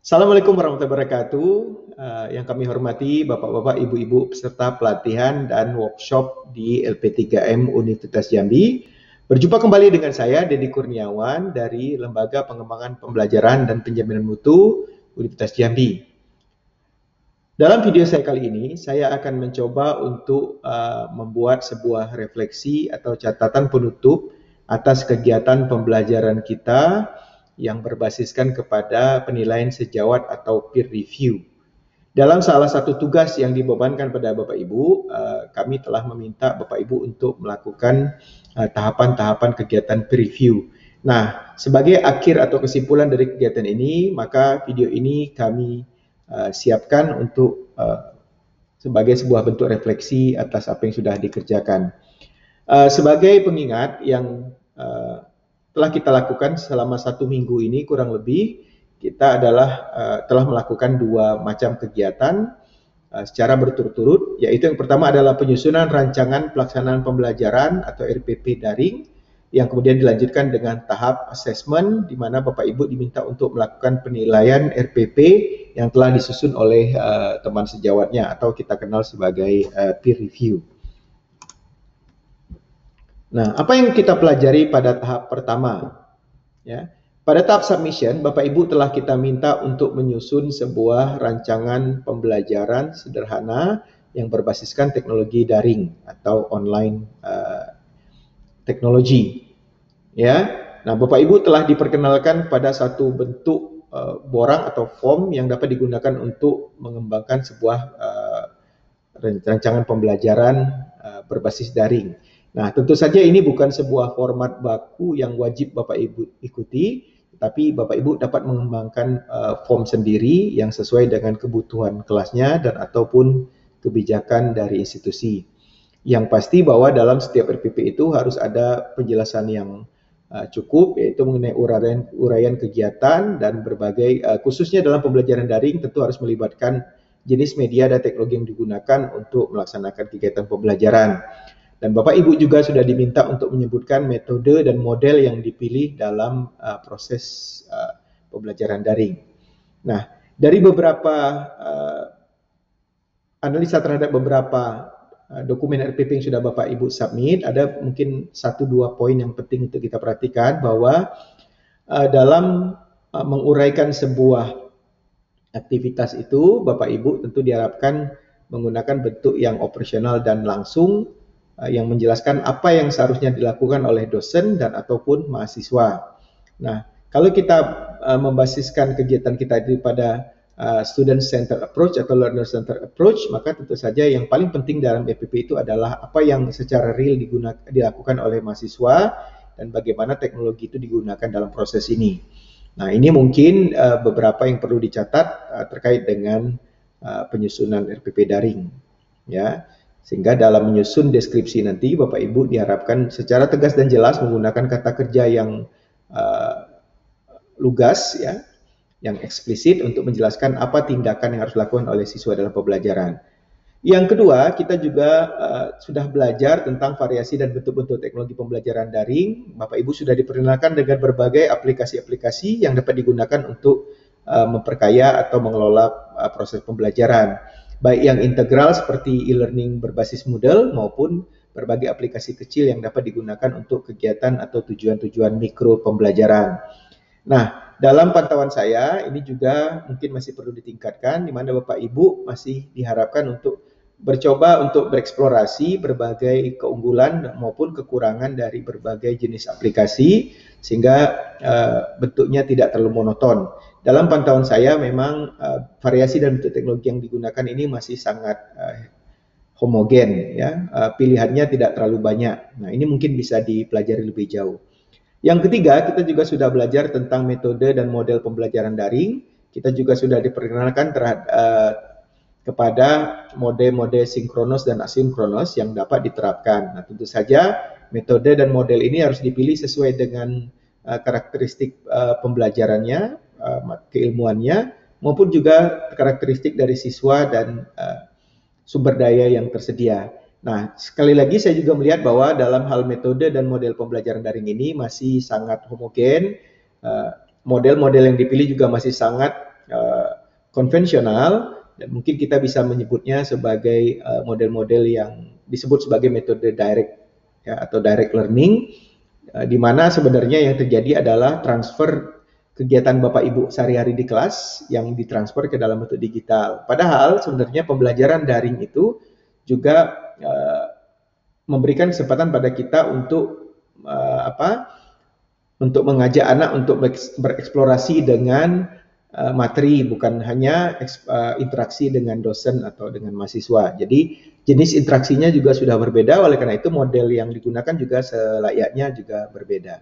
Assalamualaikum warahmatullahi wabarakatuh. Yang kami hormati Bapak-Bapak, Ibu-Ibu peserta pelatihan dan workshop di LP3M Universitas Jambi. Berjumpa kembali dengan saya, Dedi Kurniawan dari Lembaga Pengembangan Pembelajaran dan Penjaminan Mutu Universitas Jambi. Dalam video saya kali ini, saya akan mencoba untuk membuat sebuah refleksi atau catatan penutup atas kegiatan pembelajaran kita yang berbasiskan kepada penilaian sejawat atau peer review. Dalam salah satu tugas yang dibebankan pada Bapak Ibu, kami telah meminta Bapak Ibu untuk melakukan tahapan-tahapan kegiatan peer review. Nah, sebagai akhir atau kesimpulan dari kegiatan ini, maka video ini kami siapkan untuk sebagai sebuah bentuk refleksi atas apa yang sudah dikerjakan. Sebagai pengingat yang telah kita lakukan selama 1 minggu ini kurang lebih, kita telah melakukan 2 macam kegiatan secara berturut-turut, yaitu yang pertama adalah penyusunan rancangan pelaksanaan pembelajaran atau RPP daring, yang kemudian dilanjutkan dengan tahap assessment, di mana Bapak Ibu diminta untuk melakukan penilaian RPP yang telah disusun oleh teman sejawatnya atau kita kenal sebagai peer review. Nah, apa yang kita pelajari pada tahap pertama? Ya, pada tahap submission, Bapak Ibu telah kita minta untuk menyusun sebuah rancangan pembelajaran sederhana yang berbasiskan teknologi daring atau online teknologi. Ya, nah Bapak Ibu telah diperkenalkan pada satu bentuk borang atau form yang dapat digunakan untuk mengembangkan sebuah rancangan pembelajaran berbasis daring. Nah, tentu saja ini bukan sebuah format baku yang wajib Bapak Ibu ikuti, tapi Bapak Ibu dapat mengembangkan form sendiri yang sesuai dengan kebutuhan kelasnya dan ataupun kebijakan dari institusi. Yang pasti bahwa dalam setiap RPP itu harus ada penjelasan yang cukup, yaitu mengenai uraian kegiatan dan berbagai, khususnya dalam pembelajaran daring tentu harus melibatkan jenis media dan teknologi yang digunakan untuk melaksanakan kegiatan pembelajaran. Dan Bapak Ibu juga sudah diminta untuk menyebutkan metode dan model yang dipilih dalam proses pembelajaran daring. Nah, dari beberapa analisa terhadap beberapa dokumen RPP yang sudah Bapak Ibu submit, ada mungkin 1-2 poin yang penting untuk kita perhatikan, bahwa dalam menguraikan sebuah aktivitas itu, Bapak Ibu tentu diharapkan menggunakan bentuk yang operasional dan langsung, yang menjelaskan apa yang seharusnya dilakukan oleh dosen dan ataupun mahasiswa. Nah, kalau kita membasiskan kegiatan kita itu pada student centered approach atau learner centered approach, maka tentu saja yang paling penting dalam EPP itu adalah apa yang secara real dilakukan oleh mahasiswa dan bagaimana teknologi itu digunakan dalam proses ini. Nah, ini mungkin beberapa yang perlu dicatat terkait dengan penyusunan RPP daring, ya. Sehingga dalam menyusun deskripsi nanti Bapak Ibu diharapkan secara tegas dan jelas menggunakan kata kerja yang lugas, ya, yang eksplisit untuk menjelaskan apa tindakan yang harus dilakukan oleh siswa dalam pembelajaran. Yang kedua, kita juga sudah belajar tentang variasi dan bentuk-bentuk teknologi pembelajaran daring. Bapak Ibu sudah diperkenalkan dengan berbagai aplikasi-aplikasi yang dapat digunakan untuk memperkaya atau mengelola proses pembelajaran. Baik yang integral seperti e-learning berbasis Moodle maupun berbagai aplikasi kecil yang dapat digunakan untuk kegiatan atau tujuan-tujuan mikro pembelajaran. Nah, dalam pantauan saya ini juga mungkin masih perlu ditingkatkan, di mana Bapak Ibu masih diharapkan untuk bercoba untuk bereksplorasi berbagai keunggulan maupun kekurangan dari berbagai jenis aplikasi sehingga bentuknya tidak terlalu monoton. Dalam pantauan saya memang variasi dan bentuk teknologi yang digunakan ini masih sangat homogen, ya, pilihannya tidak terlalu banyak. Nah, ini mungkin bisa dipelajari lebih jauh. Yang ketiga, kita juga sudah belajar tentang metode dan model pembelajaran daring. Kita juga sudah diperkenalkan kepada mode-mode sinkronos dan asinkronos yang dapat diterapkan. Nah, tentu saja metode dan model ini harus dipilih sesuai dengan karakteristik pembelajarannya, keilmuannya, maupun juga karakteristik dari siswa dan sumber daya yang tersedia. Nah, sekali lagi saya juga melihat bahwa dalam hal metode dan model pembelajaran daring ini masih sangat homogen. Model-model yang dipilih juga masih sangat konvensional, dan mungkin kita bisa menyebutnya sebagai model-model yang disebut sebagai metode direct ya, atau direct learning, di mana sebenarnya yang terjadi adalah transfer kegiatan Bapak Ibu sehari-hari di kelas yang ditransfer ke dalam bentuk digital. Padahal sebenarnya pembelajaran daring itu juga memberikan kesempatan pada kita untuk untuk mengajak anak untuk bereksplorasi dengan materi, bukan hanya interaksi dengan dosen atau dengan mahasiswa. Jadi jenis interaksinya juga sudah berbeda, oleh karena itu model yang digunakan juga selayaknya juga berbeda.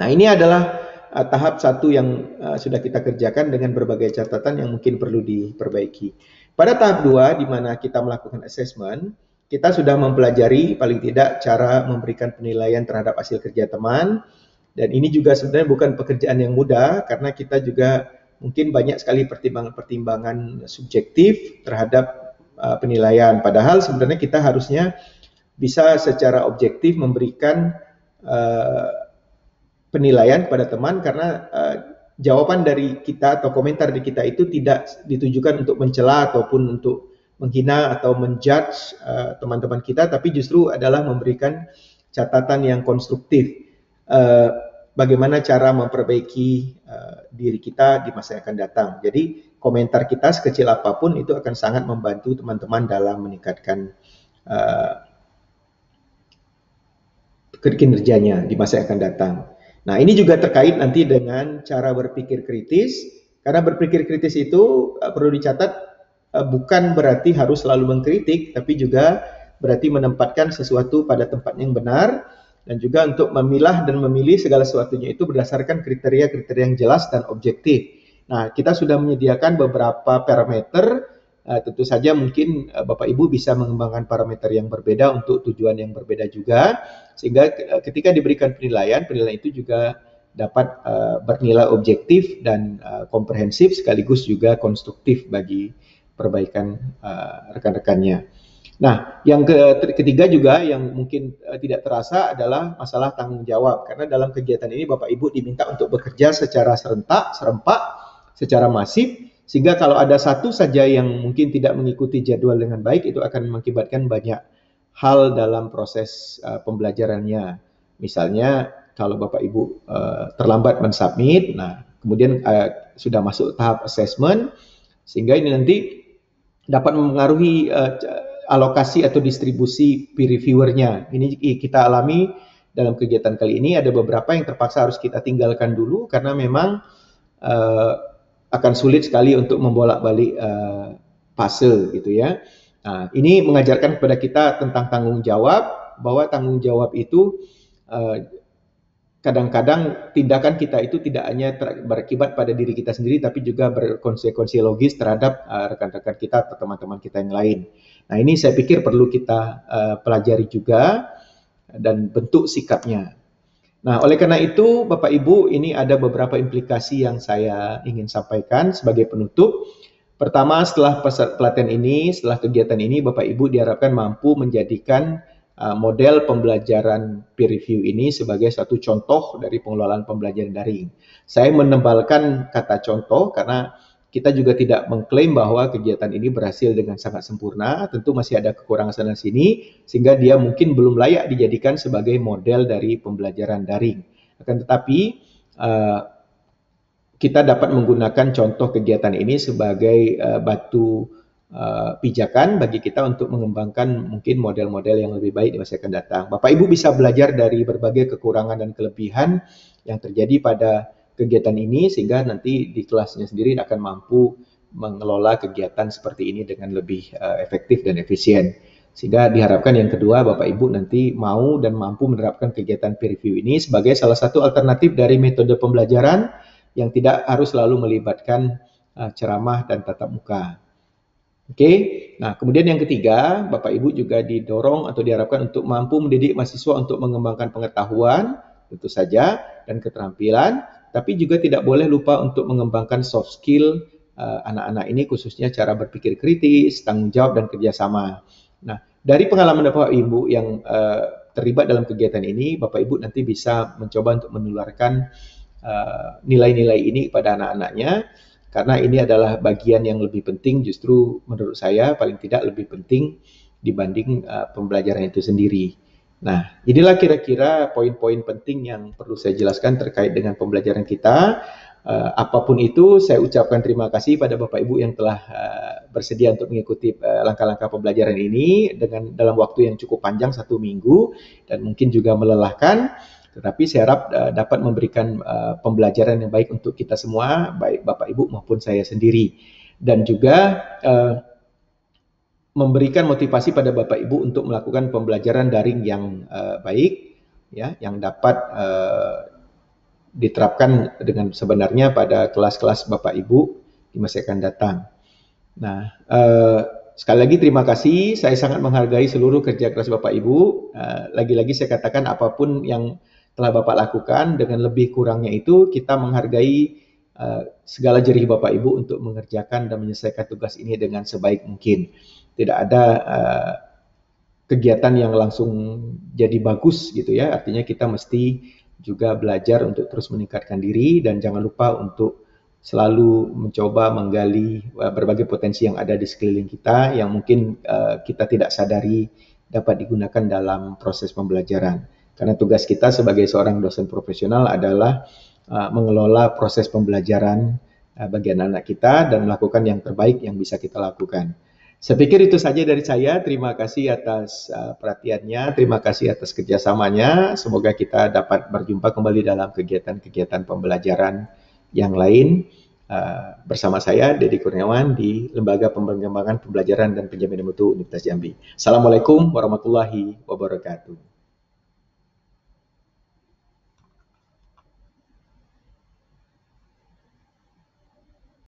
Nah, ini adalah tahap satu yang sudah kita kerjakan dengan berbagai catatan yang mungkin perlu diperbaiki. Pada tahap dua, di mana kita melakukan assessment, kita sudah mempelajari paling tidak cara memberikan penilaian terhadap hasil kerja teman, dan ini juga sebenarnya bukan pekerjaan yang mudah, karena kita juga mungkin banyak sekali pertimbangan-pertimbangan subjektif terhadap penilaian. Padahal sebenarnya kita harusnya bisa secara objektif memberikan penilaian kepada teman, karena jawaban dari kita atau komentar dari kita itu tidak ditujukan untuk mencela ataupun untuk menghina atau menjudge teman-teman kita, tapi justru adalah memberikan catatan yang konstruktif. Bagaimana cara memperbaiki diri kita di masa yang akan datang. Jadi komentar kita sekecil apapun itu akan sangat membantu teman-teman dalam meningkatkan kinerjanya di masa yang akan datang. Nah, ini juga terkait nanti dengan cara berpikir kritis, karena berpikir kritis itu perlu dicatat bukan berarti harus selalu mengkritik, tapi juga berarti menempatkan sesuatu pada tempatnya yang benar, dan juga untuk memilah dan memilih segala sesuatunya itu berdasarkan kriteria-kriteria yang jelas dan objektif. Nah, kita sudah menyediakan beberapa parameter, tentu saja mungkin Bapak Ibu bisa mengembangkan parameter yang berbeda untuk tujuan yang berbeda juga, sehingga ketika diberikan penilaian itu juga dapat bernilai objektif dan komprehensif, sekaligus juga konstruktif bagi perbaikan rekan-rekannya. Nah, yang ketiga juga yang mungkin tidak terasa adalah masalah tanggung jawab, karena dalam kegiatan ini Bapak Ibu diminta untuk bekerja secara serempak, secara masif, sehingga kalau ada satu saja yang mungkin tidak mengikuti jadwal dengan baik, itu akan mengakibatkan banyak hal dalam proses pembelajarannya. Misalnya kalau Bapak Ibu terlambat mensubmit, nah kemudian sudah masuk tahap assessment, sehingga ini nanti dapat mempengaruhi alokasi atau distribusi peer reviewernya. Ini kita alami dalam kegiatan kali ini. Ada beberapa yang terpaksa harus kita tinggalkan dulu karena memang akan sulit sekali untuk membolak-balik fase gitu ya. Nah, ini mengajarkan kepada kita tentang tanggung jawab, bahwa tanggung jawab itu kadang-kadang tindakan kita itu tidak hanya berakibat pada diri kita sendiri, tapi juga berkonsekuensi logis terhadap rekan-rekan kita atau teman-teman kita yang lain. Nah, ini saya pikir perlu kita pelajari juga dan bentuk sikapnya. Nah, oleh karena itu, Bapak Ibu, ini ada beberapa implikasi yang saya ingin sampaikan sebagai penutup. Pertama, setelah pelatihan ini, setelah kegiatan ini, Bapak Ibu diharapkan mampu menjadikan model pembelajaran peer review ini sebagai satu contoh dari pengelolaan pembelajaran daring. Saya menebalkan kata contoh karena kita juga tidak mengklaim bahwa kegiatan ini berhasil dengan sangat sempurna. Tentu masih ada kekurangan sana sini, sehingga dia mungkin belum layak dijadikan sebagai model dari pembelajaran daring. Akan tetapi kita dapat menggunakan contoh kegiatan ini sebagai batu pijakan bagi kita untuk mengembangkan mungkin model-model yang lebih baik di masa akan datang. Bapak Ibu bisa belajar dari berbagai kekurangan dan kelebihan yang terjadi pada kegiatan ini, sehingga nanti di kelasnya sendiri akan mampu mengelola kegiatan seperti ini dengan lebih efektif dan efisien. Sehingga diharapkan yang kedua, Bapak Ibu nanti mau dan mampu menerapkan kegiatan peer review ini sebagai salah satu alternatif dari metode pembelajaran yang tidak harus selalu melibatkan ceramah dan tatap muka. Oke, nah kemudian yang ketiga, Bapak Ibu juga didorong atau diharapkan untuk mampu mendidik mahasiswa untuk mengembangkan pengetahuan, tentu saja, dan keterampilan, tapi juga tidak boleh lupa untuk mengembangkan soft skill anak-anak ini, khususnya cara berpikir kritis, tanggung jawab, dan kerjasama. Nah, dari pengalaman Bapak Ibu yang terlibat dalam kegiatan ini, Bapak Ibu nanti bisa mencoba untuk menularkan nilai-nilai ini pada anak-anaknya, karena ini adalah bagian yang lebih penting, justru menurut saya paling tidak lebih penting dibanding pembelajaran itu sendiri. Nah, inilah kira-kira poin-poin penting yang perlu saya jelaskan terkait dengan pembelajaran kita. Apapun itu, saya ucapkan terima kasih pada Bapak Ibu yang telah bersedia untuk mengikuti langkah-langkah pembelajaran ini dalam waktu yang cukup panjang, 1 minggu, dan mungkin juga melelahkan. Tetapi saya harap dapat memberikan pembelajaran yang baik untuk kita semua, baik Bapak Ibu maupun saya sendiri. Dan juga memberikan motivasi pada Bapak Ibu untuk melakukan pembelajaran daring yang baik, ya, yang dapat diterapkan dengan sebenarnya pada kelas-kelas Bapak Ibu di masa akan datang. Nah, sekali lagi terima kasih. Saya sangat menghargai seluruh kerja keras Bapak Ibu. Lagi-lagi saya katakan apapun yang telah Bapak lakukan, dengan lebih kurangnya itu kita menghargai segala jerih Bapak Ibu untuk mengerjakan dan menyelesaikan tugas ini dengan sebaik mungkin. Tidak ada kegiatan yang langsung jadi bagus gitu ya. Artinya kita mesti juga belajar untuk terus meningkatkan diri, dan jangan lupa untuk selalu mencoba menggali berbagai potensi yang ada di sekeliling kita yang mungkin kita tidak sadari dapat digunakan dalam proses pembelajaran. Karena tugas kita sebagai seorang dosen profesional adalah mengelola proses pembelajaran bagi anak-anak kita dan melakukan yang terbaik yang bisa kita lakukan. Saya pikir itu saja dari saya. Terima kasih atas perhatiannya, terima kasih atas kerjasamanya. Semoga kita dapat berjumpa kembali dalam kegiatan-kegiatan pembelajaran yang lain bersama saya, Dedi Kurniawan, di Lembaga Pengembangan Pembelajaran dan Penjaminan Mutu Universitas Jambi. Assalamualaikum warahmatullahi wabarakatuh.